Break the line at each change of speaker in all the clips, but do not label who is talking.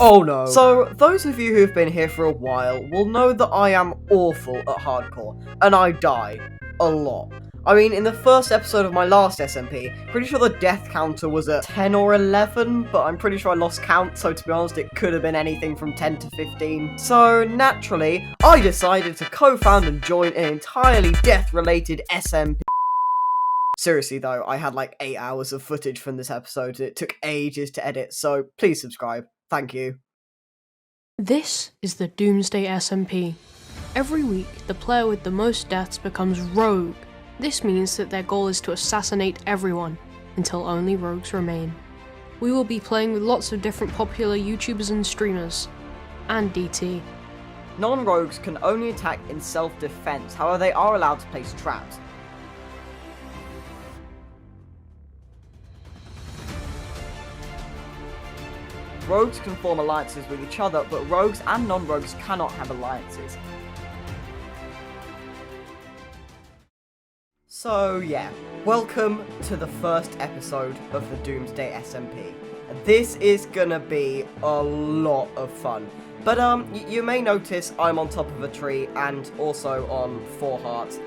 Oh no. So, those of you who've been here for a while will know that I am awful at hardcore, and I die a lot. I mean, in the first episode of my last SMP, pretty sure the death counter was at 10 or 11, but I'm pretty sure I lost count, so to be honest, it could have been anything from 10 to 15. So, naturally, I decided to co-found and join an entirely death-related SMP. Seriously though, I had like 8 hours of footage from this episode, it took ages to edit, so please subscribe. Thank you.
This is the Doomsday SMP. Every week, the player with the most deaths becomes rogue. This means that their goal is to assassinate everyone, until only rogues remain. We will be playing with lots of different popular YouTubers and streamers, and DT.
Non-rogues can only attack in self-defense, however they are allowed to place traps. Rogues can form alliances with each other, but rogues and non-rogues cannot have alliances. So yeah, welcome to the first episode of the Doomsday SMP. This is gonna be a lot of fun. But you may notice I'm on top of a tree and also on 4 hearts.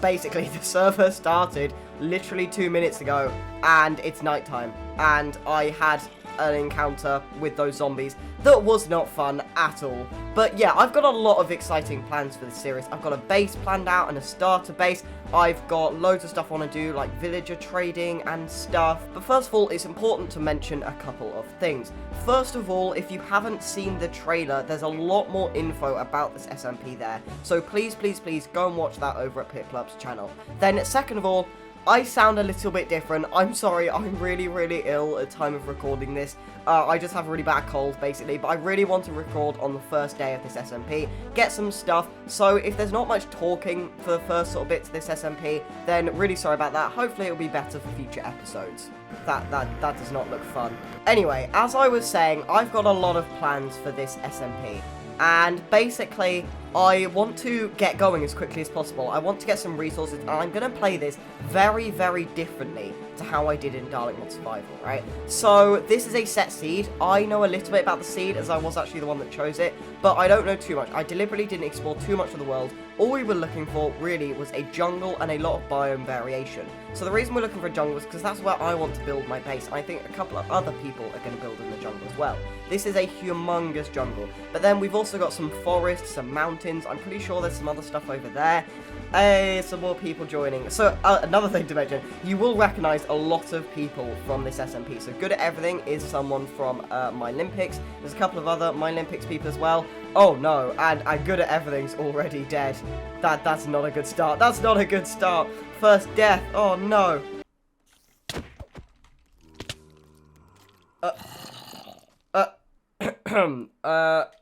Basically the server started literally 2 minutes ago and it's nighttime, and I had an encounter with those zombies that was not fun at all. But yeah, I've got a lot of exciting plans for this series. I've got a base planned out and a starter base. I've got loads of stuff I want to do, like villager trading and stuff. But first of all, it's important to mention a couple of things. First of all, if you haven't seen the trailer, there's a lot more info about this SMP there. So please, please, please go and watch that over at Piplup's channel. Then second of all, I sound a little bit different. I'm sorry, I'm really, really ill at the time of recording this. I just have a really bad cold, basically, but I really want to record on the first day of this SMP, get some stuff, so if there's not much talking for the first sort of bits of this SMP, then really sorry about that. Hopefully it'll be better for future episodes. That does not look fun. Anyway, as I was saying, I've got a lot of plans for this SMP. And basically, I want to get going as quickly as possible. I want to get some resources, and I'm going to play this very, very differently to how I did in Darling Mod Survival, right? So, this is a set seed. I know a little bit about the seed, as I was actually the one that chose it, but I don't know too much. I deliberately didn't explore too much of the world. All we were looking for, really, was a jungle and a lot of biome variation. So the reason we're looking for a jungle is because that's where I want to build my base, and I think a couple of other people are going to build in the jungle as well. This is a humongous jungle, but then we've also got some forests, some mountains. I'm pretty sure there's some other stuff over there. Hey, some more people joining. So, another thing to mention, you will recognise a lot of people from this SMP. So, Good at Everything is someone from My Olympics. There's a couple of other My Olympics people as well. Oh no, and Good at Everything's already dead. That's not a good start. That's not a good start. First death. Oh no.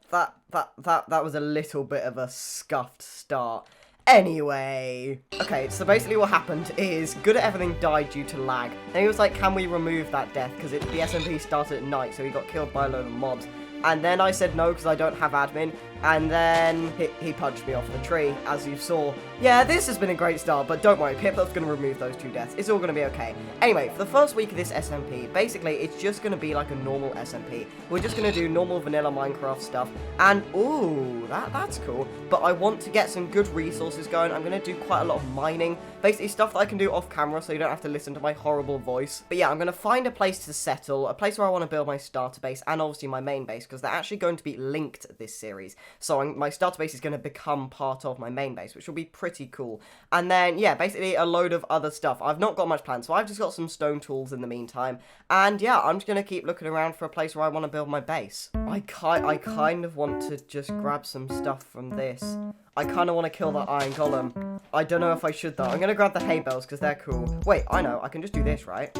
That was a little bit of a scuffed start. Anyway, okay, so basically what happened is Good at Everything died due to lag. And he was like, can we remove that death? Because the SMP started at night, so he got killed by a load of mobs. And then I said no, because I don't have admin. And then he punched me off the tree, as you saw. Yeah, this has been a great start, but don't worry, Piplup's going to remove those 2 deaths. It's all going to be okay. Anyway, for the first week of this SMP, basically, it's just going to be like a normal SMP. We're just going to do normal vanilla Minecraft stuff. And, ooh, that's cool. But I want to get some good resources going. I'm going to do quite a lot of mining. Basically, stuff that I can do off camera, so you don't have to listen to my horrible voice. But yeah, I'm going to find a place to settle, a place where I want to build my starter base, and obviously my main base, because they're actually going to be linked this series. So my starter base is going to become part of my main base, which will be pretty cool. And then, yeah, basically a load of other stuff. I've not got much planned, so I've just got some stone tools in the meantime. And yeah, I'm just going to keep looking around for a place where I want to build my base. I kind of want to just grab some stuff from this. I kind of want to kill that iron golem. I don't know if I should, though. I'm going to grab the hay bales, because they're cool. Wait, I know. I can just do this, right?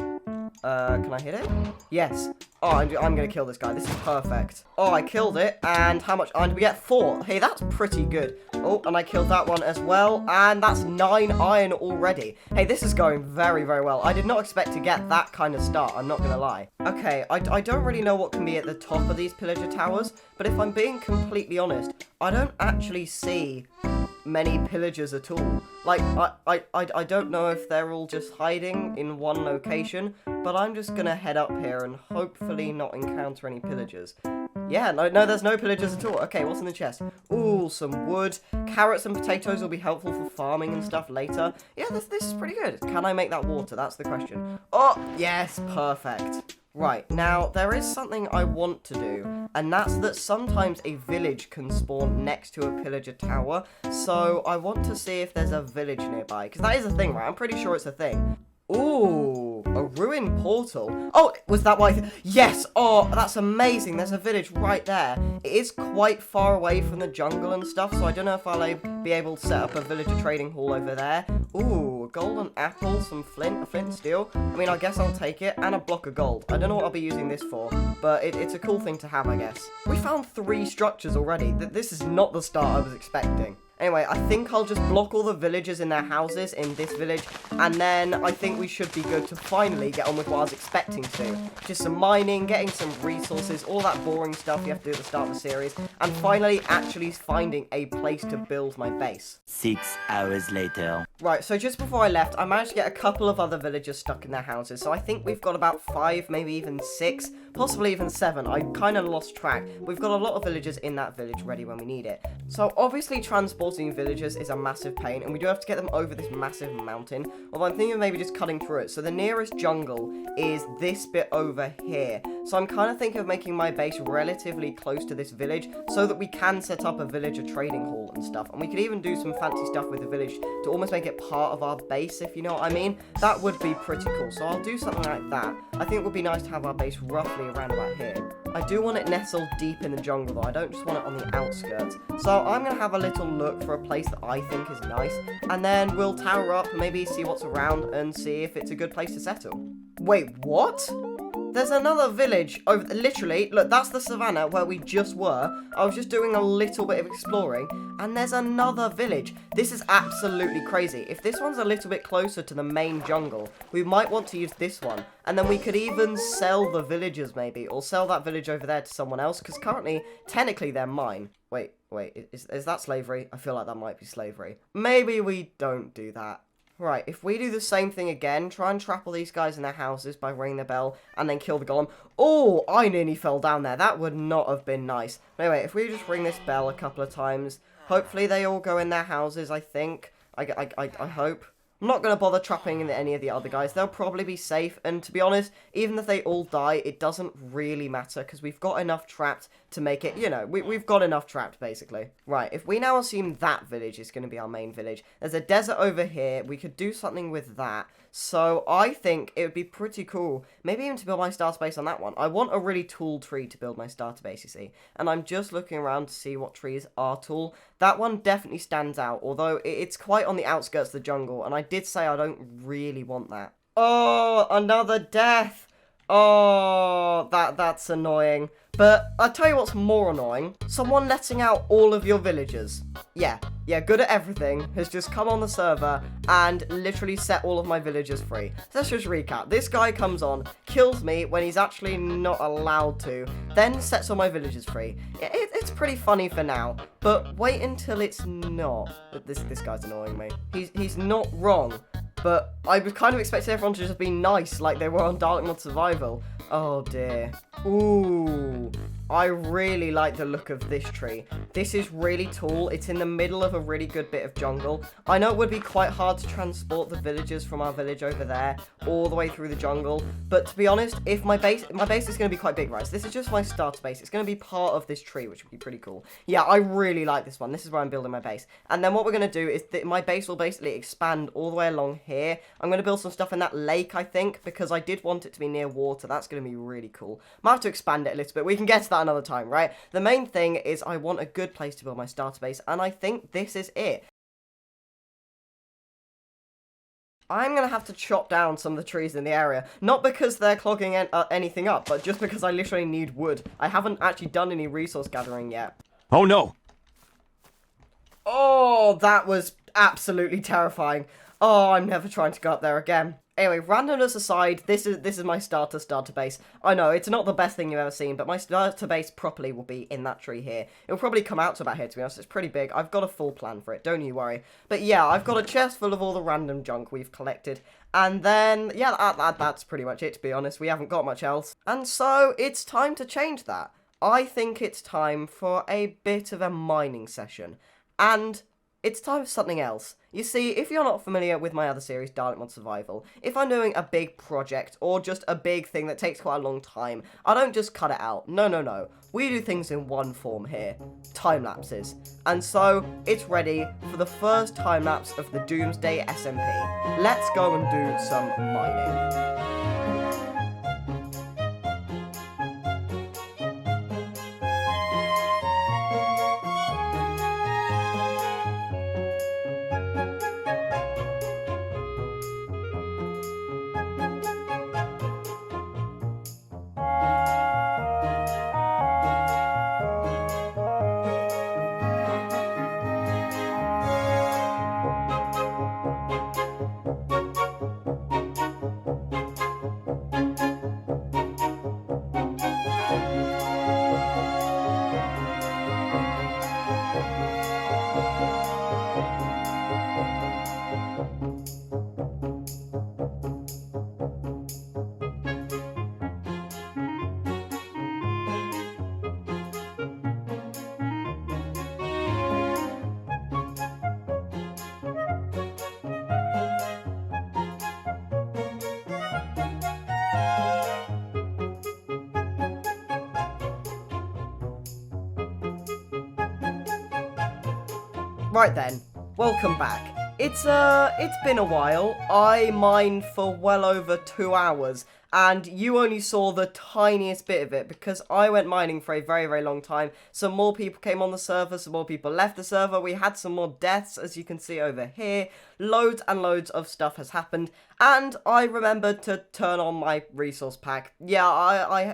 Can I hit it? Yes. Oh, I'm going to kill this guy. This is perfect. Oh, I killed it. And how much iron did we get? 4. Hey, that's pretty good. Oh, and I killed that one as well. And that's 9 iron already. Hey, this is going very, very well. I did not expect to get that kind of start. I'm not going to lie. Okay, I don't really know what can be at the top of these pillager towers. But if I'm being completely honest, I don't actually see many pillagers at all. Like, I don't know if they're all just hiding in one location, but I'm just gonna head up here and hopefully not encounter any pillagers. Yeah, no, there's no pillagers at all. Okay, what's in the chest? Ooh, some wood. Carrots and potatoes will be helpful for farming and stuff later. Yeah, this is pretty good. Can I make that water? That's the question. Oh, yes, perfect. Right, now, there is something I want to do, and that's that sometimes a village can spawn next to a pillager tower, so I want to see if there's a village nearby, because that is a thing, right? I'm pretty sure it's a thing. Ooh, a ruined portal. Oh, was that why? Yes. Oh, that's amazing. There's a village right there. It is quite far away from the jungle and stuff, so I don't know if I'll be able to set up a villager trading hall over there. Ooh, a golden apple, some flint, a flint and steel. I mean, I guess I'll take it, and a block of gold. I don't know what I'll be using this for, but it's a cool thing to have, I guess. We found 3 structures already. This is not the start I was expecting. Anyway, I think I'll just block all the villagers in their houses in this village, and then I think we should be good to finally get on with what I was expecting to. Just some mining, getting some resources, all that boring stuff you have to do at the start of the series, and finally actually finding a place to build my base.
6 hours later.
Right, so just before I left, I managed to get a couple of other villagers stuck in their houses, so I think we've got about 5, maybe even 6, possibly even 7. I kind of lost track. We've got a lot of villagers in that village ready when we need it. So obviously transporting villagers is a massive pain, and we do have to get them over this massive mountain, although I'm thinking of maybe just cutting through it. So the nearest jungle is this bit over here, so I'm kind of thinking of making my base relatively close to this village so that we can set up a villager trading hall and stuff, and we could even do some fancy stuff with the village to almost make it part of our base, if you know what I mean. That would be pretty cool, so I'll do something like that. I think it would be nice to have our base roughly around about here. I do want it nestled deep in the jungle though, I don't just want it on the outskirts. So I'm going to have a little look for a place that I think is nice, and then we'll tower up, maybe see what's around, and see if it's a good place to settle. Wait, what? There's another village over literally, look, that's the savannah where we just were. I was just doing a little bit of exploring, and there's another village. This is absolutely crazy. If this one's a little bit closer to the main jungle, we might want to use this one, and then we could even sell the villagers maybe, or sell that village over there to someone else, because currently, technically, they're mine. Wait, is that slavery? I feel like that might be slavery. Maybe we don't do that. Right, if we do the same thing again, try and trap all these guys in their houses by ringing the bell, and then kill the golem. Oh, I nearly fell down there. That would not have been nice. Anyway, if we just ring this bell a couple of times, hopefully they all go in their houses, I think. I hope. I'm not going to bother trapping any of the other guys. They'll probably be safe, and to be honest, even if they all die, it doesn't really matter, because we've got enough trapped to make it, you know, we've got enough trapped, basically. Right, if we now assume that village is going to be our main village, there's a desert over here, we could do something with that. So I think it would be pretty cool, maybe even to build my starter base on that one. I want a really tall tree to build my starter base, you see. And I'm just looking around to see what trees are tall. That one definitely stands out, although it's quite on the outskirts of the jungle. And I did say I don't really want that. Oh, another death. Oh, that's annoying. But I'll tell you what's more annoying. Someone letting out all of your villagers. Yeah, good at everything, has just come on the server and literally set all of my villagers free. So let's just recap. This guy comes on, kills me when he's actually not allowed to, then sets all my villagers free. It's pretty funny for now, but wait until it's not. This guy's annoying me. He's not wrong. But I was kind of expecting everyone to just be nice like they were on Dark Mode Survival. Oh dear. Ooh. I really like the look of this tree. This is really tall. It's in the middle of a really good bit of jungle. I know it would be quite hard to transport the villagers from our village over there all the way through the jungle. But to be honest, if my base is going to be quite big, right? So this is just my starter base. It's going to be part of this tree, which would be pretty cool. Yeah, I really like this one. This is where I'm building my base. And then what we're going to do is that my base will basically expand all the way along here. I'm going to build some stuff in that lake, I think, because I did want it to be near water. That's going to be really cool. Might have to expand it a little bit. We can get to that another time, right? The main thing is I want a good place to build my starter base, and I think this is it. I'm going to have to chop down some of the trees in the area, not because they're clogging anything up, but just because I literally need wood. I haven't actually done any resource gathering yet.
Oh no!
Oh, that was absolutely terrifying. Oh, I'm never trying to go up there again. Anyway, randomness aside, this is my starter base. I know, it's not the best thing you've ever seen, but my starter base properly will be in that tree here. It'll probably come out to about here, to be honest. It's pretty big. I've got a full plan for it, don't you worry. But yeah, I've got a chest full of all the random junk we've collected. And then, yeah, that's pretty much it, to be honest. We haven't got much else. And so, it's time to change that. I think it's time for a bit of a mining session. And it's time for something else. You see, if you're not familiar with my other series, Dialect Mod Survival, if I'm doing a big project or just a big thing that takes quite a long time, I don't just cut it out. No. We do things in one form here. Time lapses. And so, it's ready for the first time lapse of the Doomsday SMP. Let's go and do some mining. Right then, welcome back. It's been a while. I mined for well over 2 hours, and you only saw the tiniest bit of it because I went mining for a very, very long time. Some more people came on the server, some more people left the server. We had some more deaths, as you can see over here. Loads and loads of stuff has happened, and I remembered to turn on my resource pack. Yeah,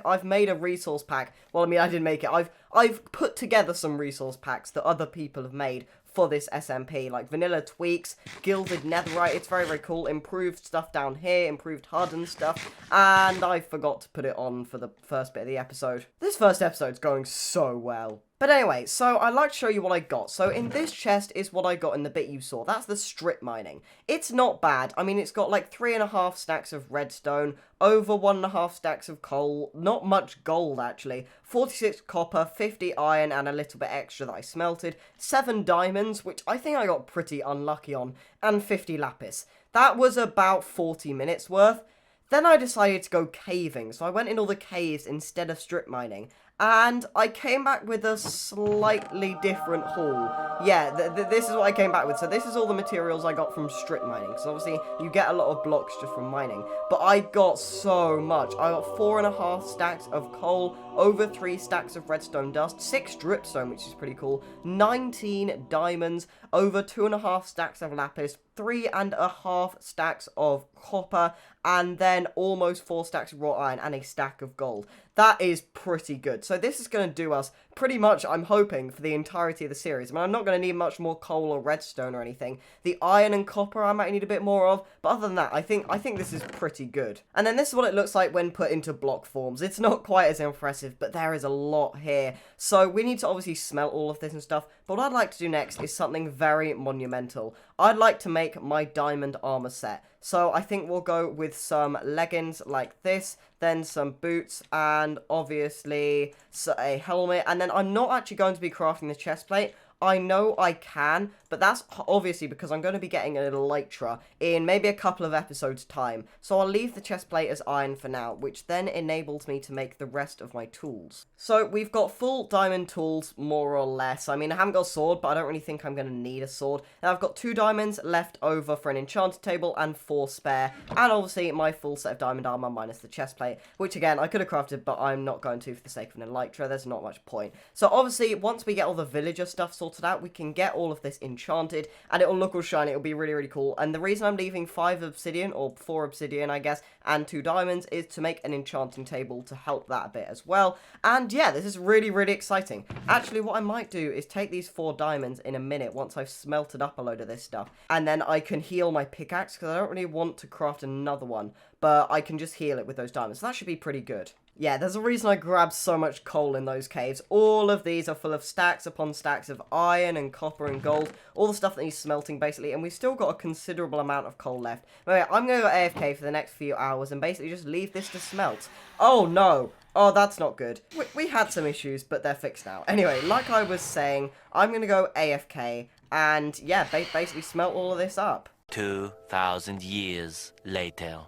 I've made a resource pack. Well, I mean, I didn't make it. I've put together some resource packs that other people have made for this SMP, like vanilla tweaks, gilded netherite. It's very, very cool. Improved stuff down here, improved hardened stuff, and I forgot to put it on for the first bit of the episode. This first episode's going so well. But anyway, so I'd like to show you what I got. So in this chest is what I got in the bit you saw. That's the strip mining. It's not bad. I mean, it's got like 3.5 stacks of redstone, over 1.5 stacks of coal, not much gold actually, 46 copper, 50 iron, and a little bit extra that I smelted, 7 diamonds, which I think I got pretty unlucky on, and 50 lapis. That was about 40 minutes worth. Then I decided to go caving, so I went in all the caves instead of strip mining. And I came back with a slightly different haul. Yeah, this is what I came back with. So this is all the materials I got from strip mining. So obviously, you get a lot of blocks just from mining. But I got so much. I got 4.5 stacks of coal, over 3 stacks of redstone dust, 6 dripstone, which is pretty cool, 19 diamonds, over 2.5 stacks of lapis, 3.5 stacks of copper, and then almost 4 stacks of wrought iron and a stack of gold. That is pretty good. So this is going to do us pretty much, I'm hoping, for the entirety of the series. I mean, I'm not going to need much more coal or redstone or anything. The iron and copper I might need a bit more of, but other than that, I think this is pretty good. And then this is what it looks like when put into block forms. It's not quite as impressive, but there is a lot here. So we need to obviously smelt all of this and stuff, but what I'd like to do next is something very monumental. I'd like to make my diamond armor set. So I think we'll go with some leggings like this, then some boots, and obviously a helmet. And then I'm not actually going to be crafting the chest plate. I know I can, but that's obviously because I'm going to be getting an elytra in maybe a couple of episodes' time. So I'll leave the chest plate as iron for now, which then enables me to make the rest of my tools. So we've got full diamond tools, more or less. I mean, I haven't got a sword, but I don't really think I'm going to need a sword. Now I've got 2 diamonds left over for an enchanted table and 4 spare. And obviously my full set of diamond armor minus the chest plate, which again, I could have crafted, but I'm not going to for the sake of an elytra. There's not much point. So obviously, once we get all the villager stuff sorted out, we can get all of this enchanted, and it'll look all shiny. It'll be really, really cool. And the reason I'm leaving 5 obsidian, or 4 obsidian, I guess, and 2 diamonds is to make an enchanting table to help that a bit as well. And yeah, this is really, really exciting. Actually, what I might do is take these 4 diamonds in a minute once I've smelted up a load of this stuff, and then I can heal my pickaxe, because I don't really want to craft another one, but I can just heal it with those diamonds. So that should be pretty good. Yeah, there's a reason I grabbed so much coal in those caves. All of these are full of stacks upon stacks of iron and copper and gold. All the stuff that needs smelting, basically. And we've still got a considerable amount of coal left. Anyway, I'm going to go AFK for the next few hours and basically just leave this to smelt. Oh, no. Oh, that's not good. We had some issues, but they're fixed now. Anyway, like I was saying, I'm going to go AFK and, yeah, basically smelt all of this up.
2,000 years later.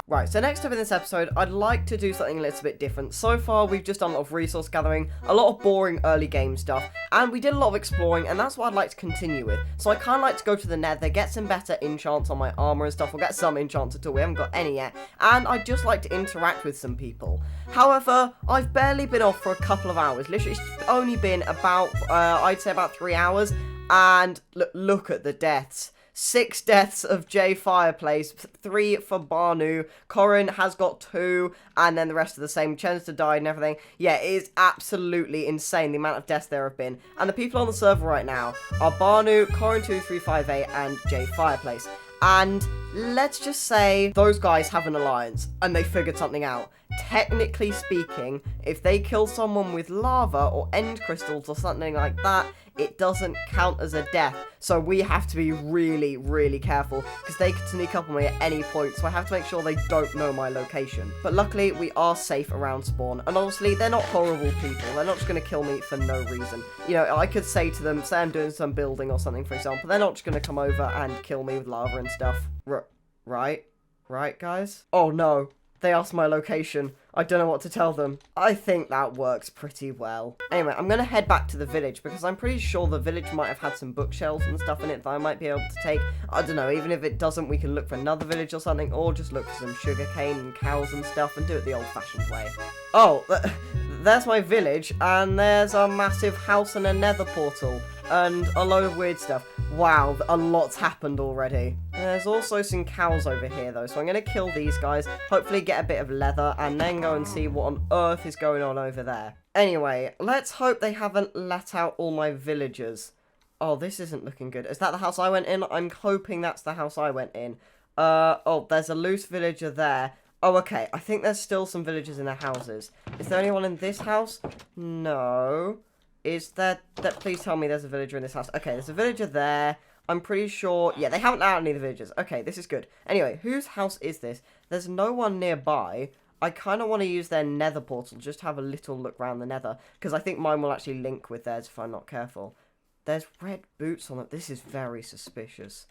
Right, so next up in this episode, I'd like to do something a little bit different. So far, we've just done a lot of resource gathering, a lot of boring early game stuff, and we did a lot of exploring, and that's what I'd like to continue with. So I kind of like to go to the nether, get some better enchants on my armor and stuff. We'll get some enchants at all, we haven't got any yet, and I'd just like to interact with some people. However, I've barely been off for a couple of hours. Literally, it's only been about, I'd say about 3 hours, and look at the deaths. 6 deaths of J Fireplace, 3 for Barnu, Corin has got 2, and then the rest are the same. Chenster died and everything. Yeah, it is absolutely insane the amount of deaths there have been. And the people on the server right now are Barnu, Corin2358, and J Fireplace. And let's just say those guys have an alliance, and they figured something out. Technically speaking, if they kill someone with lava or end crystals or something like that, it doesn't count as a death. So we have to be really, really careful, because they could sneak up on me at any point, so I have to make sure they don't know my location. But luckily, we are safe around spawn, and obviously, they're not horrible people. They're not just going to kill me for no reason. You know, I could say to them, say I'm doing some building or something, for example, they're not just going to come over and kill me with lava and stuff. Right? Right, guys? Oh, no. They asked my location. I don't know what to tell them. I think that works pretty well. Anyway, I'm going to head back to the village because I'm pretty sure the village might have had some bookshelves and stuff in it that I might be able to take. I don't know, even if it doesn't, we can look for another village or something, or just look for some sugarcane and cows and stuff and do it the old-fashioned way. Oh, there's my village, and there's a massive house and a nether portal, and a load of weird stuff. Wow, a lot's happened already. There's also some cows over here, though, so I'm going to kill these guys, hopefully get a bit of leather, and then go and see what on earth is going on over there. Anyway, let's hope they haven't let out all my villagers. Oh, this isn't looking good. Is that the house I went in? I'm hoping that's the house I went in. Oh, there's a loose villager there. Oh, okay, I think there's still some villagers in their houses. Is there anyone in this house? No. Is there... Please tell me there's a villager in this house. Okay, there's a villager there. I'm pretty sure... Yeah, they haven't let out any of the villagers. Okay, this is good. Anyway, whose house is this? There's no one nearby. I kind of want to use their nether portal, just have a little look around the nether, because I think mine will actually link with theirs if I'm not careful. There's red boots on it. This is very suspicious.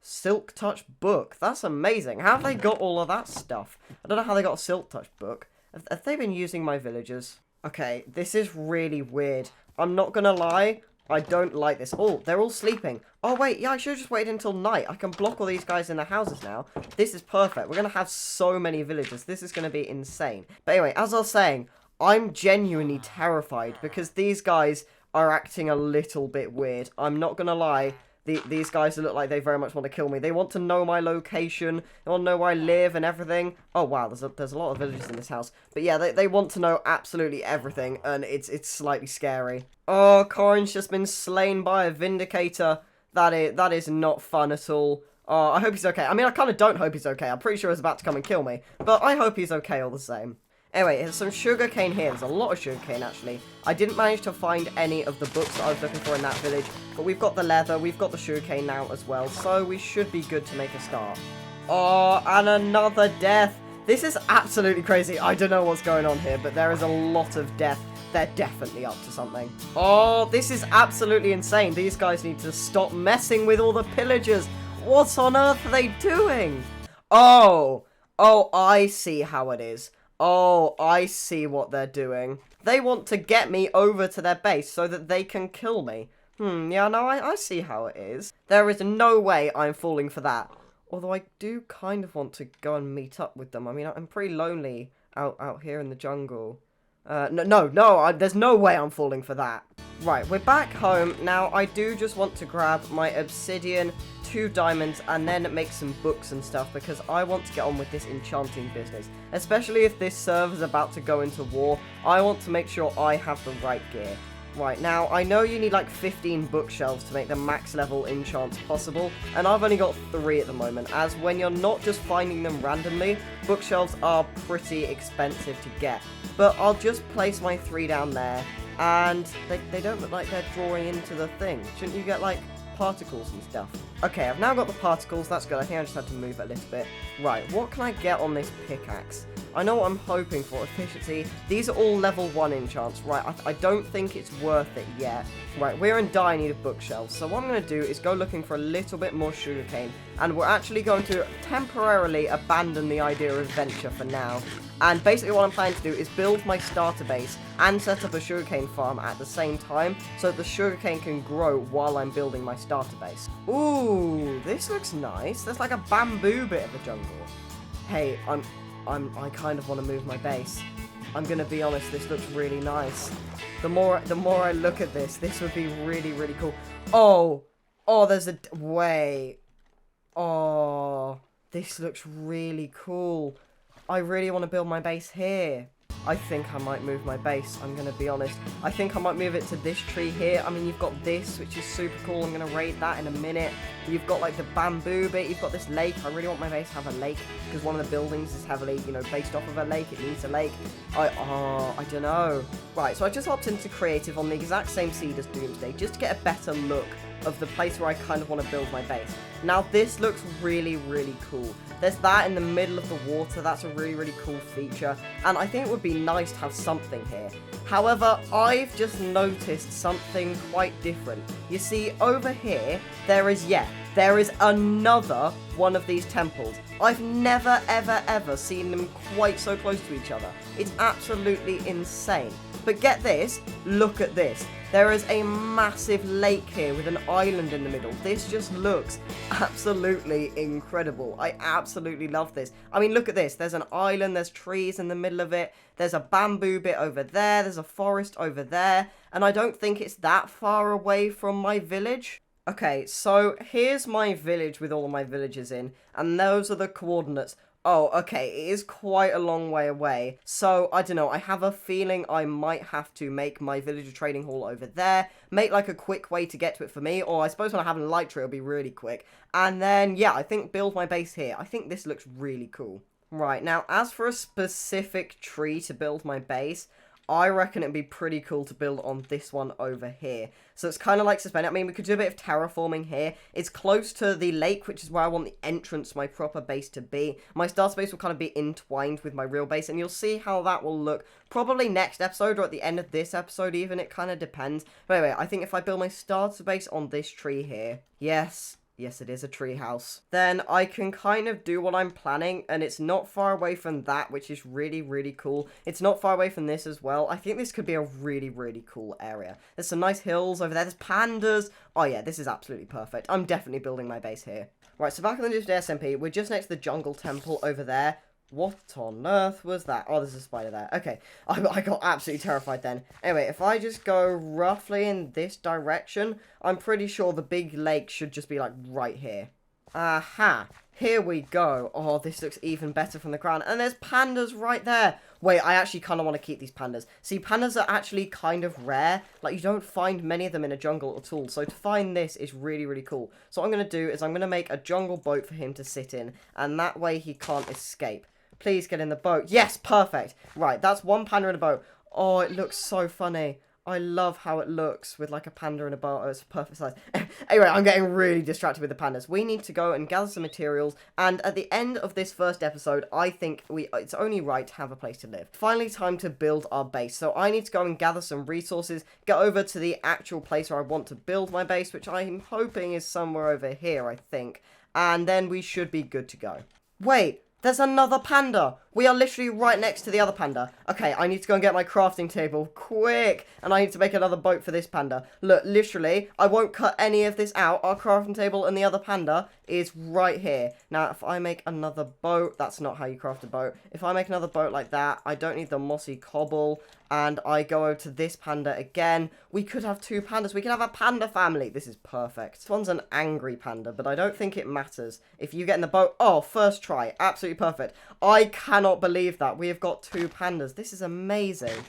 Silk Touch book. That's amazing. How have they got all of that stuff? I don't know how they got a Silk Touch book. Have they been using my villagers? Okay, this is really weird. I'm not gonna lie, I don't like this. Oh, they're all sleeping. Oh, wait, yeah, I should have just waited until night. I can block all these guys in their houses now. This is perfect. We're gonna have so many villagers. This is gonna be insane. But anyway, as I was saying, I'm genuinely terrified because these guys are acting a little bit weird. I'm not gonna lie. These guys look like they very much want to kill me. They want to know my location. They want to know where I live and everything. Oh, wow, there's a lot of villagers in this house. But yeah, they want to know absolutely everything, and it's slightly scary. Oh, Corin's just been slain by a Vindicator. That is not fun at all. Oh, I hope he's okay. I mean, I kind of don't hope he's okay. I'm pretty sure he's about to come and kill me. But I hope he's okay all the same. Anyway, there's some sugarcane here. There's a lot of sugarcane, actually. I didn't manage to find any of the books that I was looking for in that village, but we've got the leather, we've got the sugarcane now as well, so we should be good to make a start. Oh, and another death. This is absolutely crazy. I don't know what's going on here, but there is a lot of death. They're definitely up to something. Oh, this is absolutely insane. These guys need to stop messing with all the pillagers. What on earth are they doing? Oh, I see how it is. Oh, I see what they're doing. They want to get me over to their base so that they can kill me. Yeah, no, I see how it is. There is no way I'm falling for that. Although I do kind of want to go and meet up with them. I mean, I'm pretty lonely out here in the jungle. No, there's no way I'm falling for that. Right, we're back home. Now, I do just want to grab my obsidian, 2 diamonds, and then make some books and stuff, because I want to get on with this enchanting business. Especially if this server's about to go into war, I want to make sure I have the right gear. Right, now, I know you need like 15 bookshelves to make the max level enchants possible, and I've only got 3 at the moment, as when you're not just finding them randomly, bookshelves are pretty expensive to get. But I'll just place my 3 down there, and they don't look like they're drawing into the thing. Shouldn't you get like particles and stuff? Okay, I've now got the particles, that's good. I think I just had to move it a little bit. Right, what can I get on this pickaxe? I know what I'm hoping for. Efficiency. These are all level 1 enchants. Right, I don't think it's worth it yet. Right, we're in dire need of bookshelves. So what I'm going to do is go looking for a little bit more sugarcane. And we're actually going to temporarily abandon the idea of venture for now. And basically what I'm planning to do is build my starter base and set up a sugarcane farm at the same time so the sugarcane can grow while I'm building my starter base. Ooh, this looks nice. There's like a bamboo bit of the jungle. Hey, I kind of want to move my base. I'm going to be honest, this looks really nice. The more I look at this would be really, really cool. Oh, there's a way. Oh, this looks really cool. I really want to build my base here. I think I might move my base, I'm going to be honest. I think I might move it to this tree here. I mean, you've got this, which is super cool. I'm going to raid that in a minute. You've got, like, the bamboo bit. You've got this lake. I really want my base to have a lake, because one of the buildings is heavily, you know, based off of a lake. It needs a lake. I don't know. Right, so I just hopped into creative on the exact same seed as Doomsday, just to get a better look of the place where I kind of want to build my base. Now, this looks really, really cool. There's that in the middle of the water. That's a really, really cool feature. And I think it would be nice to have something here. However, I've just noticed something quite different. You see, over here, there is another one of these temples. I've never, ever, ever seen them quite so close to each other. It's absolutely insane. But get this, look at this. There is a massive lake here with an island in the middle. This just looks absolutely incredible. I absolutely love this. I mean, look at this. There's an island, there's trees in the middle of it. There's a bamboo bit over there. There's a forest over there. And I don't think it's that far away from my village. Okay, so here's my village with all of my villagers in. And those are the coordinates. Oh, okay, it is quite a long way away. So, I don't know, I have a feeling I might have to make my villager trading hall over there, make like a quick way to get to it for me, or I suppose when I have a light tree it'll be really quick. And then, yeah, I think build my base here. I think this looks really cool. Right, now, as for a specific tree to build my base, I reckon it'd be pretty cool to build on this one over here. So it's kind of like suspended. I mean, we could do a bit of terraforming here. It's close to the lake, which is where I want the entrance, my proper base to be. My starter base will kind of be entwined with my real base, and you'll see how that will look probably next episode or at the end of this episode even. It kind of depends. But anyway, I think if I build my starter base on this tree here, yes, it is a tree house, then I can kind of do what I'm planning, and it's not far away from that, which is really, really cool. It's not far away from this as well. I think this could be a really, really cool area. There's some nice hills over there. There's pandas. Oh yeah, this is absolutely perfect. I'm definitely building my base here. Right, so back on the Doomsday SMP, we're just next to the jungle temple over there. What on earth was that? Oh, there's a spider there. Okay, I got absolutely terrified then. Anyway, if I just go roughly in this direction, I'm pretty sure the big lake should just be, like, right here. Aha! Here we go. Oh, this looks even better from the ground. And there's pandas right there. Wait, I actually kind of want to keep these pandas. See, pandas are actually kind of rare. Like, you don't find many of them in a jungle at all. So to find this is really, really cool. So what I'm going to do is I'm going to make a jungle boat for him to sit in. And that way he can't escape. Please get in the boat. Yes, perfect. Right, that's one panda in a boat. Oh, it looks so funny. I love how it looks with like a panda in a boat. Oh, it's a perfect size. Anyway, I'm getting really distracted with the pandas. We need to go and gather some materials. And at the end of this first episode, I think it's only right to have a place to live. Finally, time to build our base. So I need to go and gather some resources, get over to the actual place where I want to build my base, which I'm hoping is somewhere over here, I think. And then we should be good to go. Wait. There's another panda. We are literally right next to the other panda. Okay, I need to go and get my crafting table. Quick. And I need to make another boat for this panda. Look, literally, I won't cut any of this out. Our crafting table and the other panda is right here. Now, if I make another boat, that's not how you craft a boat. If I make another boat like that, I don't need the mossy cobble. And I go over to this panda again. We could have two pandas. We could have a panda family. This is perfect. This one's an angry panda, but I don't think it matters. If you get in the boat... Oh, first try. Absolutely perfect. I cannot believe that. We have got two pandas. This is amazing.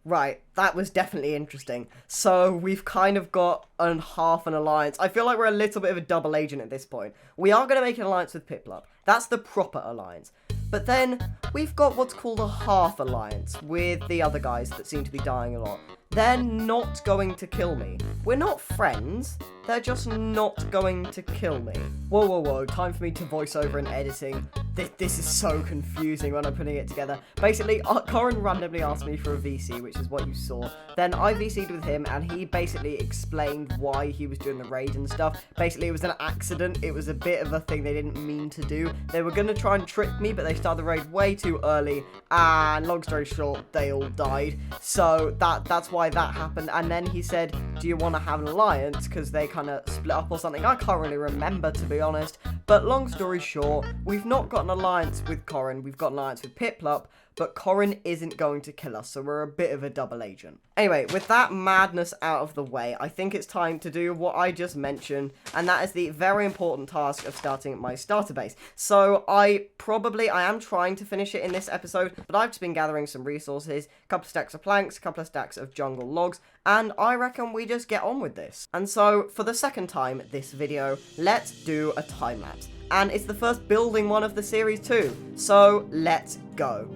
Right, that was definitely interesting. So, we've kind of got half an alliance. I feel like we're a little bit of a double agent at this point. We are going to make an alliance with Piplup. That's the proper alliance. But then we've got what's called a half alliance with the other guys that seem to be dying a lot. They're not going to kill me. We're not friends. They're just not going to kill me. Whoa, whoa, whoa. Time for me to voice over and editing. This is so confusing when I'm putting it together. Basically, Corin randomly asked me for a VC, which is what you saw. Then I VC'd with him, and he basically explained why he was doing the raid and stuff. Basically, it was an accident. It was a bit of a thing they didn't mean to do. They were going to try and trick me, but they started the raid way too early. And long story short, they all died. So that's why that happened. And then he said, do you want to have an alliance? Because they kind of split up or something. I can't really remember, to be honest. But long story short, we've not got an alliance with Corin. We've got an alliance with Piplup. But Corin isn't going to kill us, so we're a bit of a double agent. Anyway, with that madness out of the way, I think it's time to do what I just mentioned, and that is the very important task of starting my starter base. So I am trying to finish it in this episode, but I've just been gathering some resources, a couple of stacks of planks, a couple of stacks of jungle logs, and I reckon we just get on with this. And so, for the second time this video, let's do a time lapse. And it's the first building one of the series too, so let's go.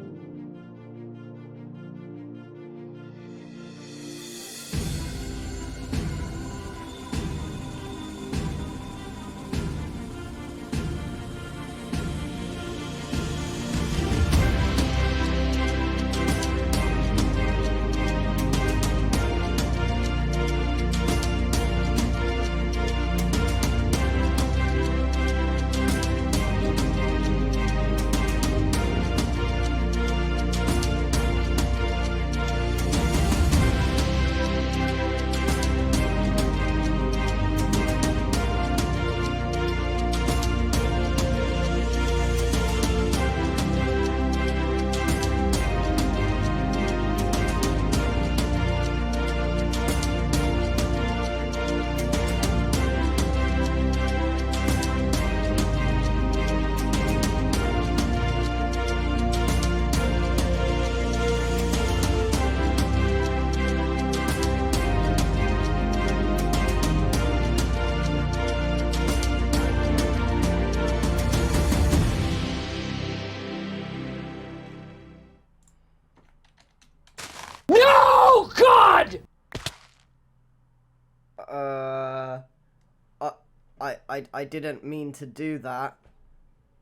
I didn't mean to do that.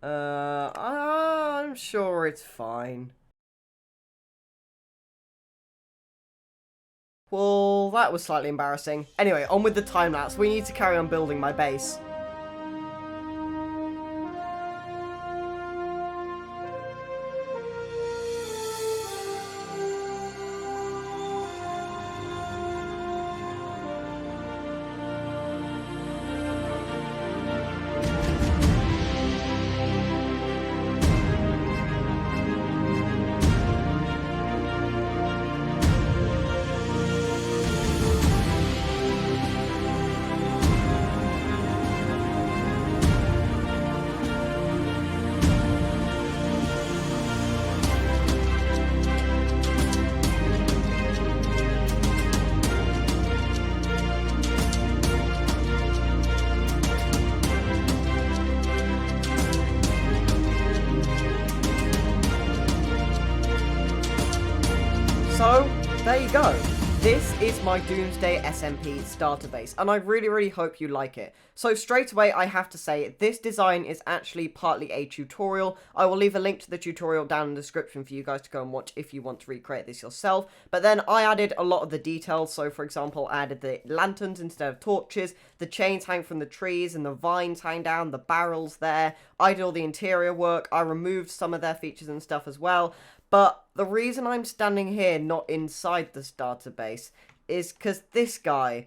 I'm sure it's fine. Well, that was slightly embarrassing. Anyway, on with the time lapse. We need to carry on building my base. So, there you go. This is my Doomsday SMP starter base, and I really hope you like it. So straight away, I have to say, this design is actually partly a tutorial. I will leave a link to the tutorial down in the description for you guys to go and watch if you want to recreate this yourself. But then I added a lot of the details. So for example, I added the lanterns instead of torches, the chains hang from the trees and the vines hang down, the barrels there. I did all the interior work. I removed some of their features and stuff as well. But the reason I'm standing here, not inside the starter base, is because this guy,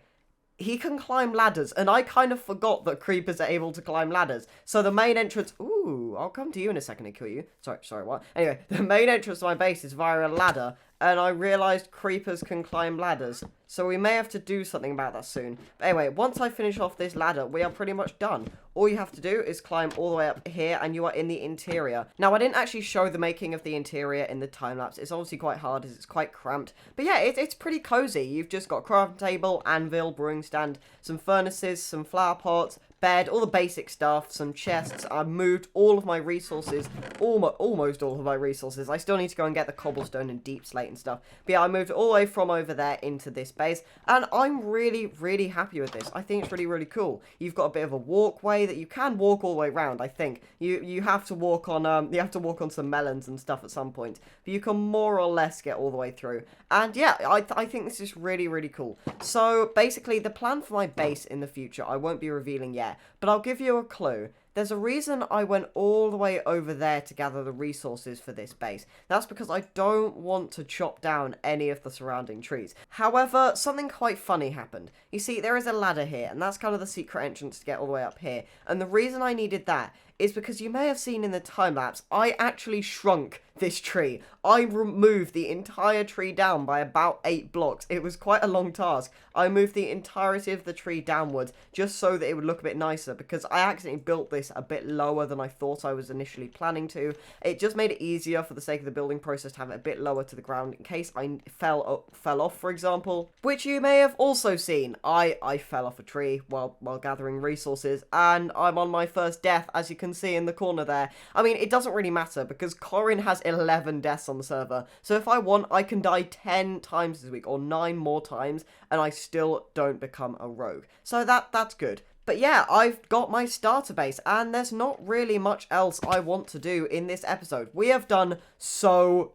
he can climb ladders, and I kind of forgot that creepers are able to climb ladders. So the main entrance, ooh, I'll come to you in a second and kill you. Sorry, what? Anyway, the main entrance to my base is via a ladder, and I realised creepers can climb ladders. So we may have to do something about that soon. But anyway, once I finish off this ladder, we are pretty much done. All you have to do is climb all the way up here, and you are in the interior. Now, I didn't actually show the making of the interior in the time-lapse. It's obviously quite hard, as it's quite cramped. But yeah, it's pretty cozy. You've just got a crafting table, anvil, brewing stand, some furnaces, some flower pots, bed, all the basic stuff, some chests. I moved all of my resources, almost all of my resources. I still need to go and get the cobblestone and deep slate and stuff. But yeah, I moved it all the way from over there into this base, and I'm really happy with this. I think it's really cool. You've got a bit of a walkway that you can walk all the way around. I think you have to walk on some melons and stuff at some point, but you can more or less get all the way through. And yeah, I think this is really cool. So basically, the plan for my base in the future, I won't be revealing yet, but I'll give you a clue. There's a reason I went all the way over there to gather the resources for this base. That's because I don't want to chop down any of the surrounding trees. However, something quite funny happened. You see, there is a ladder here, and that's kind of the secret entrance to get all the way up here. And the reason I needed that is because you may have seen in the time-lapse, I actually shrunk this tree. I removed the entire tree down by about 8 blocks. It was quite a long task. I moved the entirety of the tree downwards just so that it would look a bit nicer, because I accidentally built this a bit lower than I thought I was initially planning to. It just made it easier for the sake of the building process to have it a bit lower to the ground in case I fell off, for example, which you may have also seen. I fell off a tree while gathering resources, and I'm on my first death, as you can see in the corner there. I mean, it doesn't really matter because Corin has 11 deaths on the server, so if I want, I can die 10 times this week, or 9 more times, and I still don't become a rogue. So that's good. But yeah, I've got my starter base, and there's not really much else I want to do in this episode. We have done so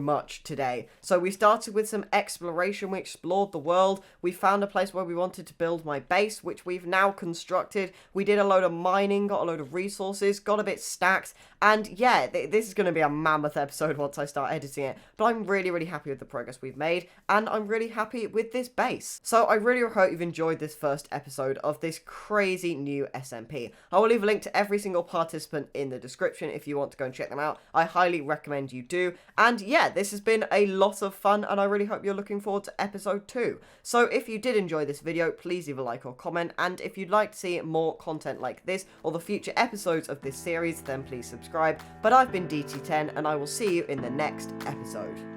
much today. So we started with some exploration, we explored the world, we found a place where we wanted to build my base, which we've now constructed. We did a load of mining, got a load of resources, got a bit stacked, and yeah, this is going to be a mammoth episode once I start editing it. But I'm really happy with the progress we've made, and I'm really happy with this base. So I really hope you've enjoyed this first episode of this crazy new SMP. I will leave a link to every single participant in the description if you want to go and check them out. I highly recommend you do. And yeah, this has been a lot of fun, and I really hope you're looking forward to episode 2. So if you did enjoy this video, please leave a like or comment, and if you'd like to see more content like this or the future episodes of this series, then please subscribe. But I've been DT10, and I will see you in the next episode.